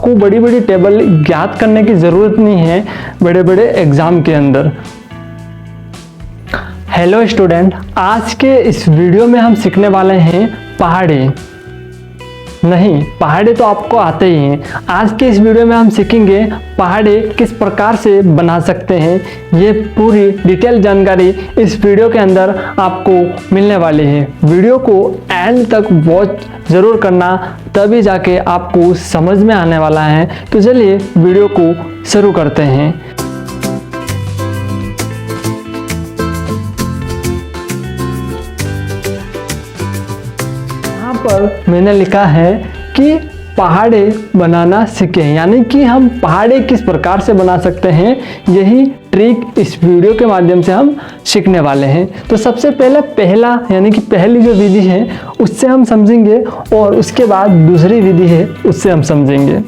आपको बड़ी बड़ी टेबल ज्ञात करने की ज़रूरत नहीं है बड़े बड़े एग्ज़ाम के अंदर। हेलो स्टूडेंट, आज के इस वीडियो में हम सीखने वाले हैं पहाड़े। नहीं, पहाड़े तो आपको आते ही हैं। आज के इस वीडियो में हम सीखेंगे पहाड़े किस प्रकार से बना सकते हैं। ये पूरी डिटेल जानकारी इस वीडियो के अंदर आपको मिलने वाली है। वीडियो को एंड तक वॉच ज़रूर करना, तभी जाके आपको समझ में आने वाला है। तो चलिए वीडियो को शुरू करते हैं। पर मैंने लिखा है कि पहाड़े बनाना सीखें, यानी कि हम पहाड़े किस प्रकार से बना सकते हैं, यही ट्रिक इस वीडियो के माध्यम से हम सीखने वाले हैं। तो सबसे पहला यानी कि पहली जो विधि है उससे हम समझेंगे और उसके बाद दूसरी विधि है उससे हम समझेंगे।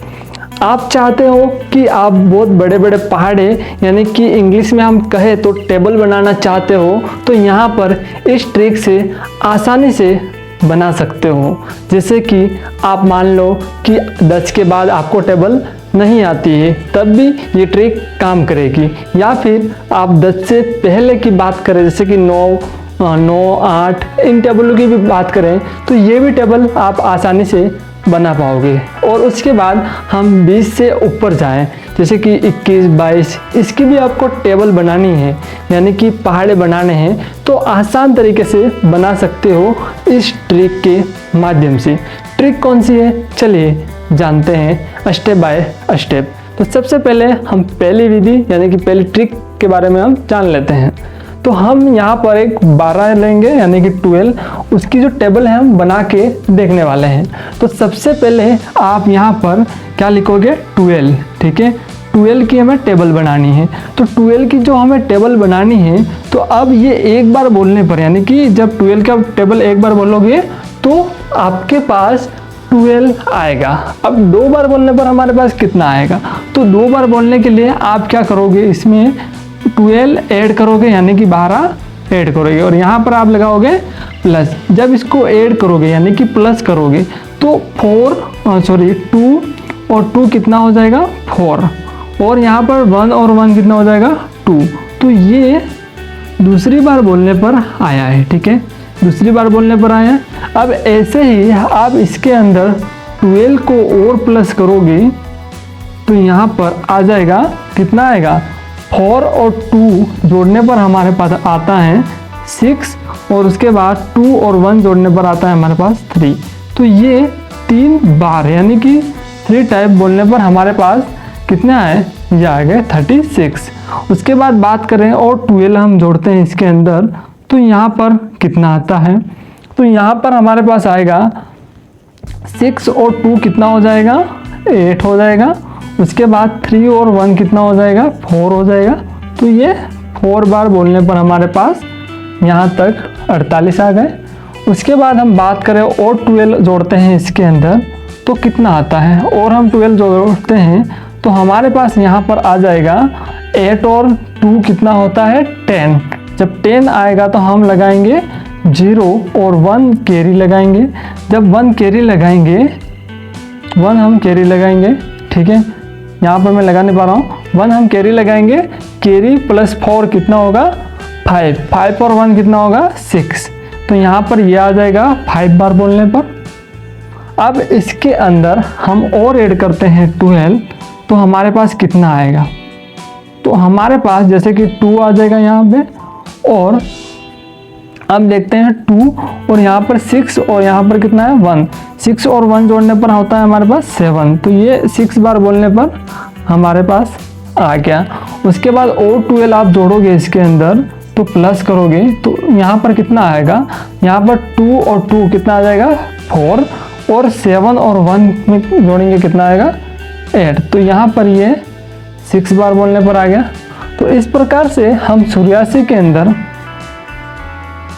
आप चाहते हो कि आप बहुत बड़े बड़े पहाड़े यानी कि इंग्लिश में हम कहें तो टेबल बनाना चाहते हो, तो यहाँ पर इस ट्रिक से आसानी से बना सकते हो। जैसे कि आप मान लो कि 10 के बाद आपको टेबल नहीं आती है, तब भी ये ट्रिक काम करेगी। या फिर आप 10 से पहले की बात करें, जैसे कि 9, 8 इन टेबलों की भी बात करें, तो ये भी टेबल आप आसानी से बना पाओगे। और उसके बाद हम 20 से ऊपर जाएं, जैसे कि 21, 22, इसकी भी आपको टेबल बनानी है, यानी कि पहाड़े बनाने हैं, तो आसान तरीके से बना सकते हो इस ट्रिक के माध्यम से। ट्रिक कौन सी है, चलिए जानते हैं स्टेप बाय स्टेप। तो सबसे पहले हम पहली विधि यानी कि पहली ट्रिक के बारे में हम जान लेते हैं। तो हम यहाँ पर एक 12 लेंगे यानी कि 12, उसकी जो टेबल है हम बना के देखने वाले हैं। तो सबसे पहले आप यहाँ पर क्या लिखोगे, 12, ठीक है। 12 की हमें टेबल बनानी है। तो 12 की जो हमें टेबल बनानी है, तो अब ये एक बार बोलने पर, यानी कि जब 12 का टेबल एक बार बोलोगे तो आपके पास 12 आएगा। अब 2 बार बोलने पर हमारे पास कितना आएगा, तो 2 बार बोलने के लिए आप क्या करोगे, इसमें 12 ऐड करोगे यानी कि 12 ऐड करोगे और यहाँ पर आप लगाओगे प्लस। जब इसको ऐड करोगे यानी कि प्लस करोगे तो 2 और 2 कितना हो जाएगा, 4, और यहाँ पर 1 और 1 कितना हो जाएगा, 2। तो ये दूसरी बार बोलने पर आया है, ठीक है, दूसरी बार बोलने पर आया है। अब ऐसे ही आप इसके अंदर 12 को और प्लस करोगे तो यहाँ पर आ जाएगा, कितना आएगा, 4 और 2 जोड़ने पर हमारे पास आता है 6, और उसके बाद 2 और 1 जोड़ने पर आता है हमारे पास 3। तो ये 3 बार यानी कि 3 टाइप बोलने पर हमारे पास कितना है, ये आ गए 36। उसके बाद बात करें और 12 हम जोड़ते हैं इसके अंदर, तो यहाँ पर कितना आता है, तो यहाँ पर हमारे पास आएगा 6 और 2 कितना हो जाएगा, 8 हो जाएगा। उसके बाद 3 और 1 कितना हो जाएगा, 4 हो जाएगा। तो ये 4 बार बोलने पर हमारे पास यहाँ तक 48 आ गए। उसके बाद हम बात करें और 12 जोड़ते हैं इसके अंदर तो कितना आता है, और हम 12 जोड़ते हैं तो हमारे पास यहाँ पर आ जाएगा 8 और 2 कितना होता है, 10। जब 10 आएगा तो हम लगाएंगे 0 और 1 कैरी लगाएंगे। जब 1 कैरी लगाएंगे, 1 हम कैरी लगाएंगे, ठीक है, यहाँ पर मैं लगा नहीं पा रहा हूँ, 1 हम कैरी लगाएंगे, कैरी प्लस 4 कितना होगा, 5 और 1 कितना होगा, 6। तो यहाँ पर ये आ जाएगा 5 बार बोलने पर। अब इसके अंदर हम और ऐड करते हैं 12, तो हमारे पास कितना आएगा, तो हमारे पास जैसे कि 2 आ जाएगा यहाँ पे, और अब देखते हैं 2 और यहाँ पर 6 और यहाँ पर कितना है, 1। 6 और 1 जोड़ने पर होता है हमारे पास 7। तो ये 6 बार बोलने पर हमारे पास आ गया। उसके बाद और 12 आप जोड़ोगे इसके अंदर तो प्लस करोगे तो यहाँ पर कितना आएगा, यहाँ पर 2 और 2 कितना आ जाएगा, 4, और 7 और 1 में जोड़ेंगे कितना आएगा, 8। तो यहाँ पर ये 6 बार बोलने पर आ गया। तो इस प्रकार से हम 84 के अंदर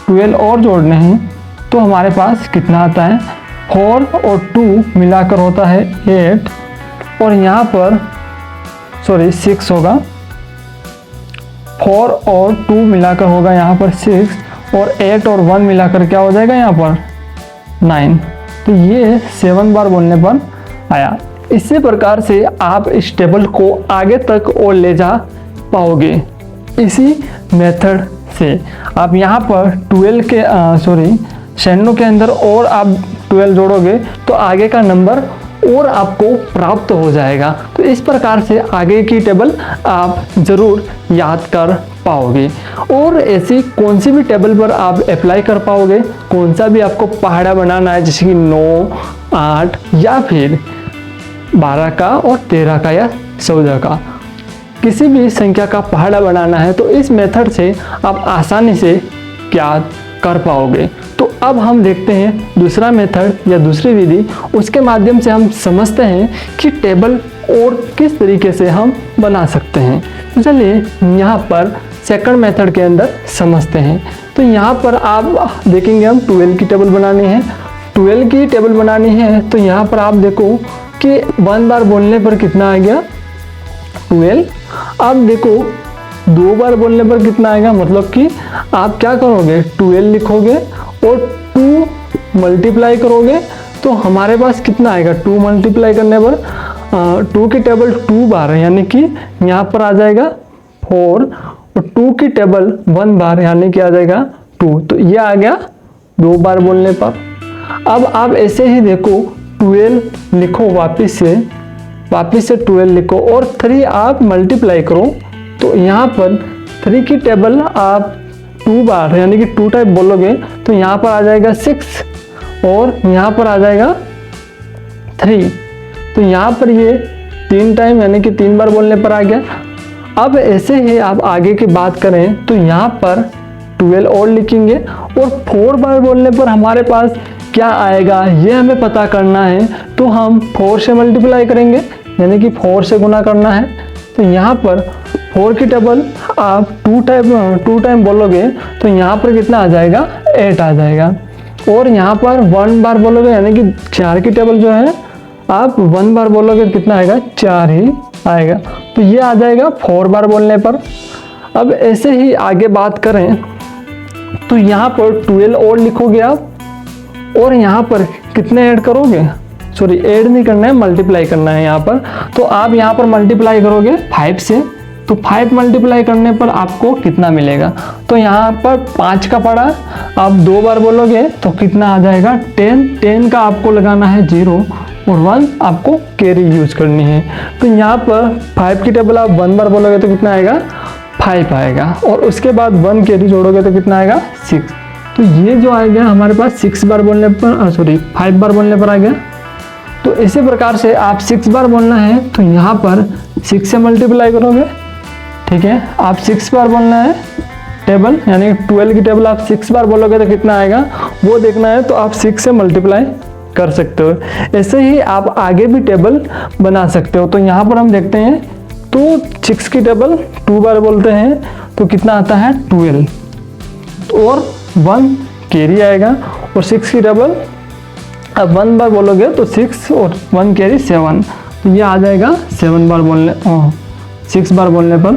12 और जोड़ने हैं तो हमारे पास कितना आता है, 4 और 2 मिलाकर होता है 8, और यहाँ पर 6 होगा, 4 और 2 मिलाकर होगा यहाँ पर 6, और 8 और 1 मिलाकर क्या हो जाएगा यहाँ पर 9। तो ये 7 बार बोलने पर आया। इसी प्रकार से आप इस टेबल को आगे तक और ले जा पाओगे। इसी मेथड से आप यहाँ पर 12 के 96 के अंदर और आप 12 जोड़ोगे तो आगे का नंबर और आपको प्राप्त हो जाएगा। तो इस प्रकार से आगे की टेबल आप ज़रूर याद कर पाओगे। और ऐसी कौन सी भी टेबल पर आप अप्लाई कर पाओगे, कौन सा भी आपको पहाड़ा बनाना है, जैसे कि 9, 8 या फिर 12 का और 13 का या 14 का, किसी भी संख्या का पहाड़ा बनाना है तो इस मेथड से आप आसानी से याद कर पाओगे। तो अब हम देखते हैं दूसरा मेथड या दूसरी विधि, उसके माध्यम से हम समझते हैं कि टेबल और किस तरीके से हम बना सकते हैं। तो चलिए यहाँ पर सेकंड मेथड के अंदर समझते हैं। तो यहाँ पर आप देखेंगे हम 12 की टेबल बनानी है। 12 की टेबल बनानी है तो यहाँ पर आप देखो कि 1 बार बोलने पर कितना आ गया 12। अब देखो 2 बार बोलने पर कितना आएगा, मतलब कि आप क्या करोगे 12 लिखोगे और 2 मल्टीप्लाई करोगे तो हमारे पास कितना आएगा, 2 मल्टीप्लाई करने पर 2 की टेबल 2 बार है, यानी कि यहाँ पर आ जाएगा 4 और 2 की टेबल 1 बार यानी कि आ जाएगा 2। तो ये आ गया 2 बार बोलने पर। अब आप ऐसे ही देखो 12 लिखो, वापस से 12 लिखो और 3 आप मल्टीप्लाई करो तो यहाँ पर 3 की टेबल आप 2 बार यानी कि 2 टाइप बोलोगे तो यहाँ पर आ जाएगा 6 और यहाँ पर आ जाएगा 3। तो यहाँ पर ये 3 टाइम यानी कि 3 बार बोलने पर आ गया। अब ऐसे ही आप आगे की बात करें तो यहाँ पर 12 और लिखेंगे और 4 बार बोलने पर हमारे पास क्या आएगा ये हमें पता करना है। तो हम 4 से मल्टीप्लाई करेंगे यानी कि 4 से गुना करना है। तो यहाँ पर 4 की टेबल आप 2 टाइम बोलोगे तो यहाँ पर कितना आ जाएगा 8 आ जाएगा। और यहाँ पर 1 बार बोलोगे यानी कि 4 की टेबल जो है आप 1 बार बोलोगे तो कितना आएगा 4 ही आएगा। तो ये आ जाएगा 4 बार बोलने पर। अब ऐसे ही आगे बात करें तो यहाँ पर 12 और लिखोगे आप और यहाँ पर कितने ऐड करोगे, ऐड नहीं करना है, मल्टीप्लाई करना है यहाँ पर। तो आप यहाँ पर मल्टीप्लाई करोगे 5 से, तो 5 मल्टीप्लाई करने पर आपको कितना मिलेगा। तो यहाँ पर 5 का पड़ा आप 2 बार बोलोगे तो कितना आ जाएगा 10 का आपको लगाना है 0 और 1 आपको कैरी यूज करनी है। तो यहाँ पर 5 की टेबल आप 1 बार बोलोगे तो कितना आएगा 5 आएगा और उसके बाद 1 कैरी जोड़ोगे तो कितना आएगा 6। तो ये जो आ गया हमारे पास 5 बार बोलने पर आ गया। तो इसी प्रकार से आप 6 बार बोलना है तो यहाँ पर 6 से मल्टीप्लाई करोगे, ठीक है। आप 6 बार बोलना है टेबल यानी 12 की टेबल आप 6 बार बोलोगे तो कितना आएगा वो देखना है, तो आप 6 से मल्टीप्लाई कर सकते हो। ऐसे ही आप आगे भी टेबल बना सकते हो। तो यहाँ पर हम देखते हैं तो 6 की टेबल 2 बार बोलते हैं तो कितना आता है 12 और 1 कैरी आएगा और 6 की टेबल अब 1 बार बोलोगे तो 6 और 1 कैरी 7। तो ये आ जाएगा 6 बार बोलने पर।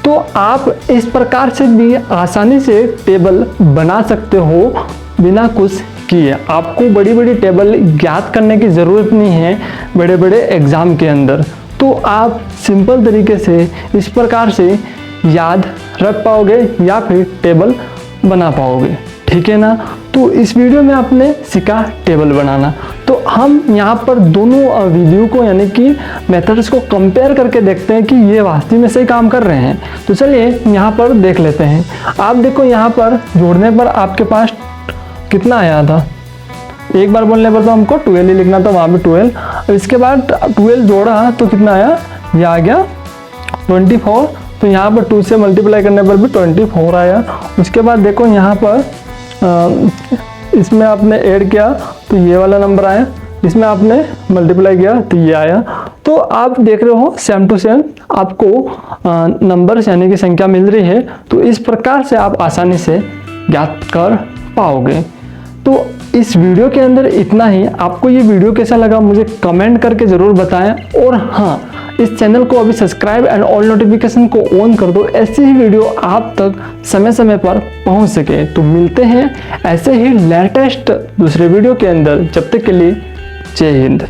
तो आप इस प्रकार से भी आसानी से टेबल बना सकते हो बिना कुछ किए। आपको बड़ी बड़ी टेबल याद करने की ज़रूरत नहीं है बड़े बड़े एग्ज़ाम के अंदर। तो आप सिंपल तरीके से इस प्रकार से याद रख पाओगे या फिर टेबल बना पाओगे, ठीक है ना। तो इस वीडियो में आपने सीखा टेबल बनाना। तो हम यहाँ पर दोनों वीडियो को यानी कि मेथड्स को कंपेयर करके देखते हैं कि ये वास्तव में सही काम कर रहे हैं। तो चलिए यहाँ पर देख लेते हैं। आप देखो यहाँ पर जोड़ने पर आपके पास कितना आया था, 1 बार बोलने पर तो हमको 12 ही लिखना था, वहाँ पे 12। इसके बाद 12 जोड़ा तो कितना आया, ये आ गया 24। तो यहाँ पर 2 से मल्टीप्लाई करने पर भी 24 आया। उसके बाद देखो यहाँ पर इसमें आपने ऐड किया तो ये वाला नंबर आया, इसमें आपने मल्टीप्लाई किया तो ये आया। तो आप देख रहे हो सेम टू सेम आपको नंबर्स यानी कि संख्या मिल रही है। तो इस प्रकार से आप आसानी से याद कर पाओगे। तो इस वीडियो के अंदर इतना ही। आपको ये वीडियो कैसा लगा मुझे कमेंट करके ज़रूर बताएं। और हाँ, इस चैनल को अभी सब्सक्राइब एंड ऑल नोटिफिकेशन को ऑन कर दो, ऐसी ही वीडियो आप तक समय समय पर पहुंच सके। तो मिलते हैं ऐसे ही लेटेस्ट दूसरे वीडियो के अंदर। जब तक के लिए जय हिंद।